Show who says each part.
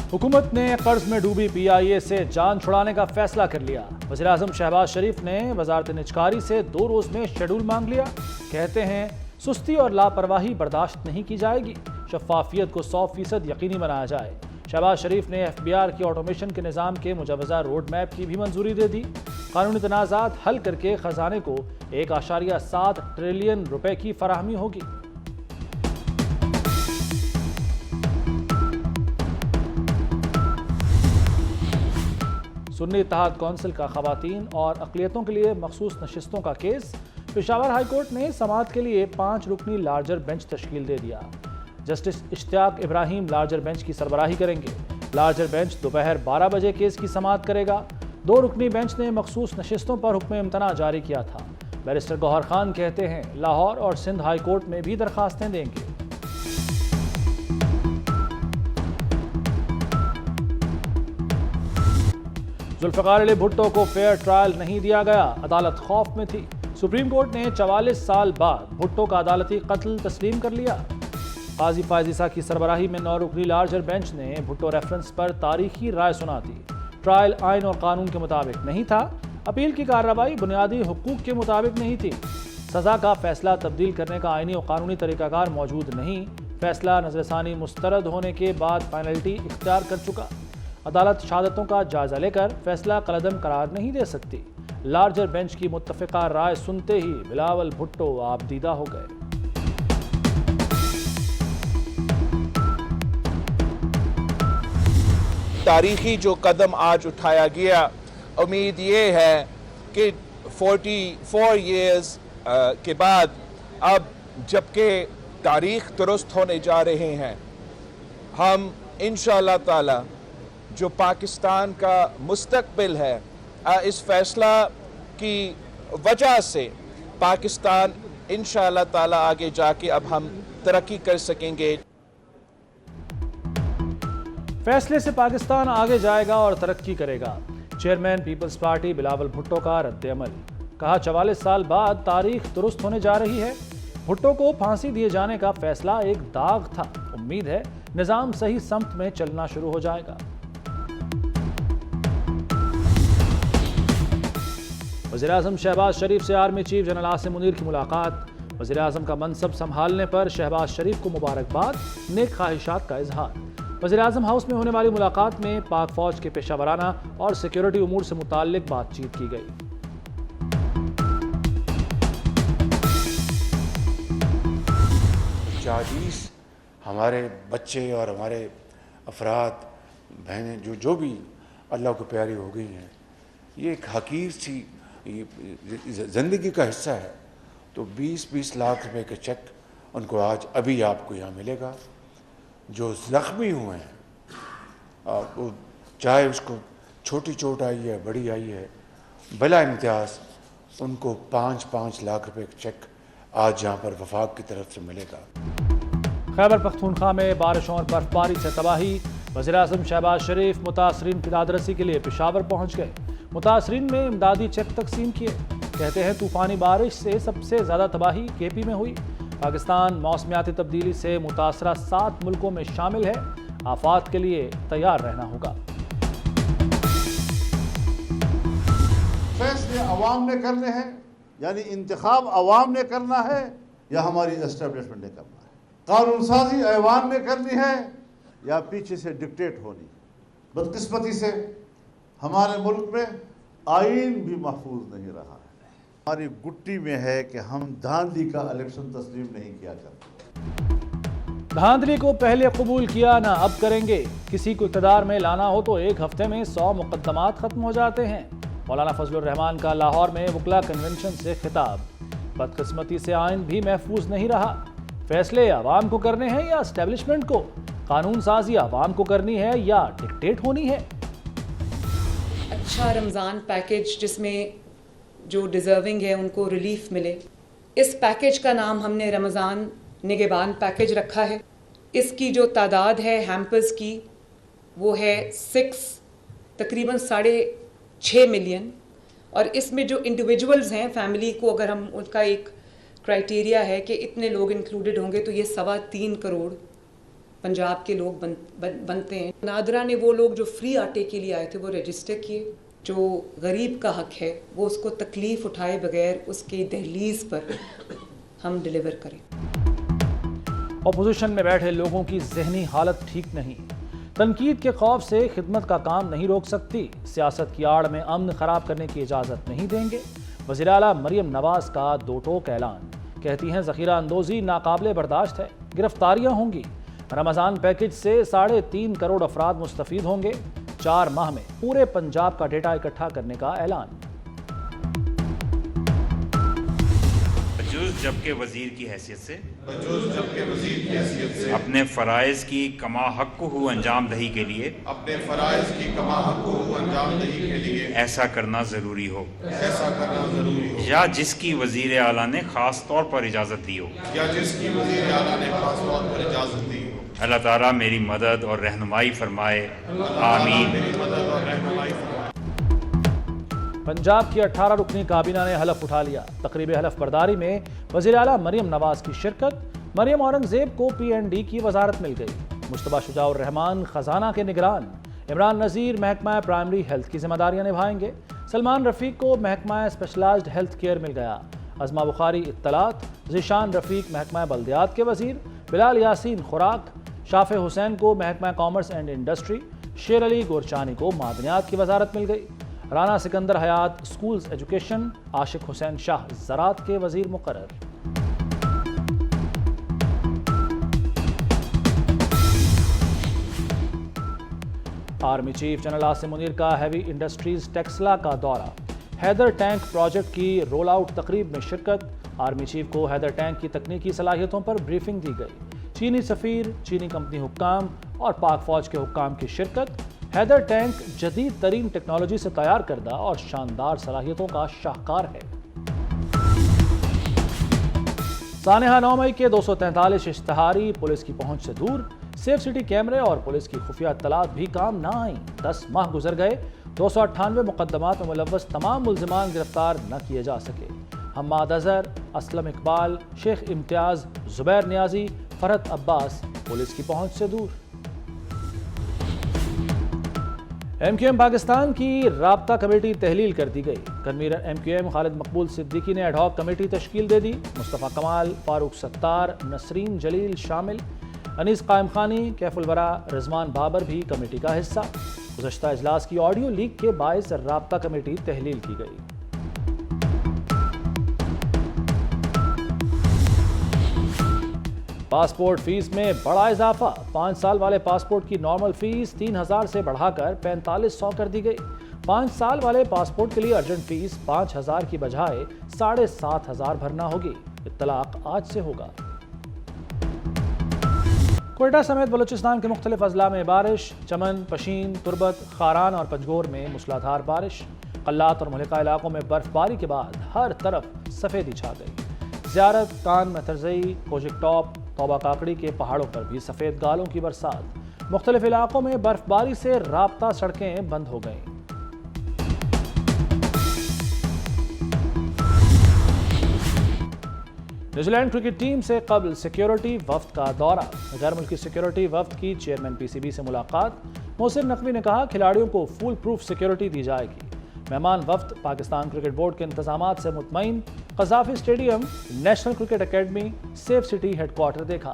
Speaker 1: हुकूमत ने कर्ज में डूबी PIA से जान छुड़ाने का फैसला कर लिया। वज़ीर-ए-आज़म शहबाज शरीफ ने वजारत निजकारी से 2 रोज में शेड्यूल मांग लिया। कहते हैं सुस्ती और लापरवाही बर्दाश्त नहीं की जाएगी, शफाफियत को 100% यकीनी बनाया जाए। शहबाज शरीफ ने FBR की ऑटोमेशन के निज़ाम के मुजवज़ा रोड मैप की भी मंजूरी दे दी। कानूनी तनाज़ात हल करके खजाने को 1.7 ट्रिलियन रुपए की फराहमी होगी। सुन्नी इत्तेहाद कौंसिल का खवातीन और अक़लियतों के लिए मखसूस नशिस्तों का केस। पेशावर हाई कोर्ट ने समाअत के लिए 5 रुकनी लार्जर बेंच तश्कील दे दिया। Justice Ishtiaq Ibrahim larger bench की सरबराही करेंगे। लार्जर बेंच दोपहर 12 बजे केस की समाअत करेगा। 2 रुकनी बेंच ने मखसूस नशिस्तों पर हुक्म इम्तना जारी किया था। बैरिस्टर गौहर खान कहते हैं लाहौर और सिंध हाई कोर्ट में भी दरखास्तें देंगे। जुल्फ़िकार अली भुट्टो को फेयर ट्रायल नहीं दिया गया, अदालत खौफ में थी। सुप्रीम कोर्ट ने 44 साल बाद भुट्टो का अदालती कत्ल तस्लीम कर लिया। काजी फायजीसा की सरबराही में 9 रुकनी लार्जर बेंच ने भुट्टो रेफरेंस पर तारीखी राय सुना दी। ट्रायल आइन और कानून के मुताबिक नहीं था। अपील की कार्रवाई बुनियादी हुकूक के मुताबिक नहीं थी। सजा का फैसला तब्दील करने का आइनी और कानूनी तरीकाकार मौजूद नहीं। फैसला नजरसानी मुस्तरद होने के बाद फाइनलिटी इख्तियार कर चुका। अदालत शहादतों का जायजा लेकर फैसला कलदम करार नहीं दे सकती। लार्जर बेंच की मुत्तफ़िका राय सुनते ही बिलावल भुट्टो आबदीदा हो गए।
Speaker 2: तारीखी जो कदम आज उठाया गया, उम्मीद ये है कि 44 ईयर्स के बाद अब जबकि तारीख दुरुस्त होने जा रहे हैं, हम इंशाअल्लाह ताला जो पाकिस्तान का मुस्तकबिल है, इस फैसला की वजह से पाकिस्तान इंशाअल्लाह ताला आगे जाके अब हम तरक्की कर सकेंगे।
Speaker 1: फैसले से पाकिस्तान आगे जाएगा और तरक्की करेगा। चेयरमैन पीपल्स पार्टी बिलावल भुट्टो का रद्द अमल। कहा 44 साल बाद तारीख दुरुस्त होने जा रही है। भुट्टो को फांसी दिए जाने का फैसला एक दाग था। उम्मीद है निजाम सही समत में चलना शुरू हो जाएगा। वज़ीर-ए-आज़म शहबाज शरीफ से army chief general Asim Munir की मुलाकात। वज़ीर-ए-आज़म का मनसब संभालने पर शहबाज शरीफ को मुबारकबाद, नेक ख्वाहिशात का इजहार। वज़ीर-ए-आज़म हाउस में होने वाली मुलाकात में पाक फौज के पेशावराना और सिक्योरिटी उमूर से मुताल्लिक बातचीत की गई।
Speaker 3: चालीस हमारे बच्चे और हमारे अफराद बहनें जो भी अल्लाह को प्यारी हो गई हैं, ये एक हकीर सी ज़िंदगी का हिस्सा है। तो 20-20 लाख रुपए के चेक उनको आज अभी आपको यहाँ मिलेगा। जो ज़ख्मी हुए हैं, वो चाहे उसको छोटी चोट आई है, बड़ी आई है, बिला इम्तियाज़ उनको 5-5 लाख रुपए का चेक आज यहाँ पर वफाक की तरफ से मिलेगा।
Speaker 1: खैबर पख्तूनख्वा में बारिशों और बर्फबारी से तबाही। वज़ीर-ए-आज़म शहबाज शरीफ मुतासरीन की दादरसी के लिए पेशावर पहुँच गए। मुतासरीन में इमदादी चेक तकसीम किए। कहते हैं तूफ़ानी बारिश से सबसे ज़्यादा तबाही KP में हुई। पाकिस्तान मौसमियाती तब्दीली से मुतासरा 7 मुल्कों में शामिल है। आफात के लिए तैयार रहना होगा।
Speaker 4: फैसले अवाम ने करने हैं, यानी इंतखाब अवाम ने करना है या हमारी एस्टेब्लिशमेंट ने करना है। कानून साजी ऐवान ने करनी है या पीछे से डिक्टेट होनी। बदकिस्मती से हमारे मुल्क में आइन भी महफूज नहीं रहा है। हमारी गुट्टी में है कि हम धांधली का इलेक्शन तस्लीम नहीं किया करते।
Speaker 1: धांधली को पहले कबूल किया ना अब करेंगे। किसी को इक़्तिदार में लाना हो तो 1 हफ्ते में 100 मुकद्दमात खत्म हो जाते हैं। मौलाना फजलुर रहमान का लाहौर में वकला कन्वेंशन से खिताब। बदकिस्मती से आइन भी महफूज नहीं रहा। फैसले आवाम को करने हैं या एस्टेब्लिशमेंट को? कानून साजी आवाम को करनी है या डिक्टेट होनी है?
Speaker 5: अच्छा रमज़ान पैकेज जिसमें जो डिज़र्विंग है उनको रिलीफ मिले, इस पैकेज का नाम हमने रमज़ान निगहबान पैकेज रखा है। इसकी जो तादाद है हैम्पर्स की वो है 6, तकरीबन 6.5 मिलियन। और इसमें जो इंडिविजुअल्स हैं फैमिली को अगर हम उनका एक क्राइटेरिया है कि इतने लोग इंक्लूडेड होंगे तो ये 3.25 करोड़ पंजाब के लोग बनते हैं। नादरा ने वो लोग जो फ्री आटे के लिए आए थे वो रजिस्टर किए। जो गरीब का हक है वो उसको तकलीफ़ उठाए बगैर उसकी दहलीज पर हम डिलीवर करें।
Speaker 1: अपोजिशन में बैठे लोगों की जहनी हालत ठीक नहीं, तनकीद के खौफ से खिदमत का काम नहीं रोक सकती, सियासत की आड़ में अमन खराब करने की इजाज़त नहीं देंगे। वज़ीर आला मरियम नवाज का दो टोक ऐलान, कहती हैं ज़ख़ीरा अंदोज़ी नाकाबिले बर्दाश्त है, गिरफ्तारियाँ होंगी। रमज़ान पैकेज से 3.5 करोड़ अफराद मुस्तफ़ीद होंगे। 4 माह में पूरे पंजाब का डेटा इकट्ठा करने का ऐलान।
Speaker 6: जबकि वज़ीर की हैसियत से अपने फ़राइज़ की कमा हक़्क़ुहु अंजाम दही के लिए ऐसा करना ज़रूरी हो या जिसकी वज़ीर आला ने ख़ास तौर पर इजाज़त दी हो। अल्लाह ताला मेरी मदद और रहनुमाई फरमाए, आमीन।
Speaker 1: पंजाब की 18 रुकनी काबीना ने हलफ उठा लिया। तकरीब हलफ बर्दारी में वज़ीर आला मरियम नवाज की शिरकत। मरियम औरंगज़ेब को PND की वजारत मिल गई। मुश्तबा शुजाउर रहमान खजाना के निगरान। इमरान नज़ीर महकमा प्राइमरी हेल्थ की जिम्मेदारियां निभाएंगे। सलमान रफ़ीक को महकमा स्पेशलाइज्ड हेल्थ केयर मिल गया। अज़मा बुखारी इत्तलात। ज़ीशान रफ़ीक महकमा बल्दियात के वज़ीर। बिलाल यासीन खुराक। शाफ़े हुसैन को महकमा कॉमर्स एंड इंडस्ट्री। शेर अली गोरचानी को मादनियात की वजारत मिल गई। राना सिकंदर हयात स्कूल्स एजुकेशन। आशिक हुसैन शाह ज़राअत के वज़ीर मुकर्रर। Army chief general Asim Munir का हैवी इंडस्ट्रीज टेक्सला का दौरा। हैदर टैंक प्रोजेक्ट की रोल आउट तकरीब में शिरकत। आर्मी चीफ को हैदर टैंक की तकनीकी सलाहियतों पर ब्रीफिंग दी गई। चीनी सफ़ीर, चीनी कंपनी हुक्काम और पाक फौज के हुक्काम की शिरकत। हैदर टैंक जदीद तरीन टेक्नोलॉजी से तैयार करदा और शानदार सलाहियतों का शाहकार है। सानेहा 9 मई के 243 इश्तहारी पुलिस की पहुंच से दूर। सेफ सिटी कैमरे और पुलिस की खुफिया इत्तलात भी काम ना आई। 10 माह गुजर गए, 298 मुकदमात में मुलव्वस तमाम मुल्जिमान गिरफ्तार न किए जा सके। हम्माद अजहर, असलम इकबाल, शेख इम्तियाज, जुबैर नियाजी, फरहत अब्बास पुलिस की पहुंच से दूर। MQM पाकिस्तान की राब्ता कमेटी तहलील कर दी गई। कन्वीनर MQM खालिद मकबूल सिद्दीकी ने एडहॉक कमेटी तश्कील दे दी। मुस्तफ़ा कमाल, फारूक सत्तार, नसरीन जलील शामिल। अनीस कायम खानी, कैफुल वरा, रिजवान बाबर भी कमेटी का हिस्सा। गुज़श्ता इजलास की ऑडियो लीक के बायस राब्ता कमेटी तहलील की गई। पासपोर्ट फीस में बड़ा इजाफा। 5 साल वाले पासपोर्ट की नॉर्मल फीस 3000 से बढ़ाकर 4500 कर दी गई। 5 साल वाले पासपोर्ट के लिए अर्जेंट फीस 5000 की बजाय 7500 भरना होगी। इत्तलाक आज से होगा। कोयटा समेत बलूचिस्तान के मुख्तलिफ अजला में बारिश। चमन, पशीन, तुरबत, खारान और पंजगोर में मूसलाधार बारिश। कल्लात और मुल्का इलाकों में बर्फबारी के बाद हर तरफ सफ़ेदी छा गई। ज़ियारत, कान महतरजई, कोजिक टॉप, तौबा काकड़ी के पहाड़ों पर भी सफ़ेद गालों की बरसात। मुख्तलिफ इलाकों में बर्फबारी से राब्ता सड़कें बंद हो गईं। न्यूजीलैंड क्रिकेट टीम से कबल सिक्योरिटी वफ्द का दौरा। गैर मुल्की सिक्योरिटी वफ्द की चेयरमैन PCB से मुलाकात। मोहसिन नकवी ने कहा खिलाड़ियों को फुल प्रूफ सिक्योरिटी दी जाएगी। मेहमान वफ्द पाकिस्तान क्रिकेट बोर्ड के इंतजामात से मुतमईन। Gaddafi stadium, national cricket academy, safe city headquarter देखा।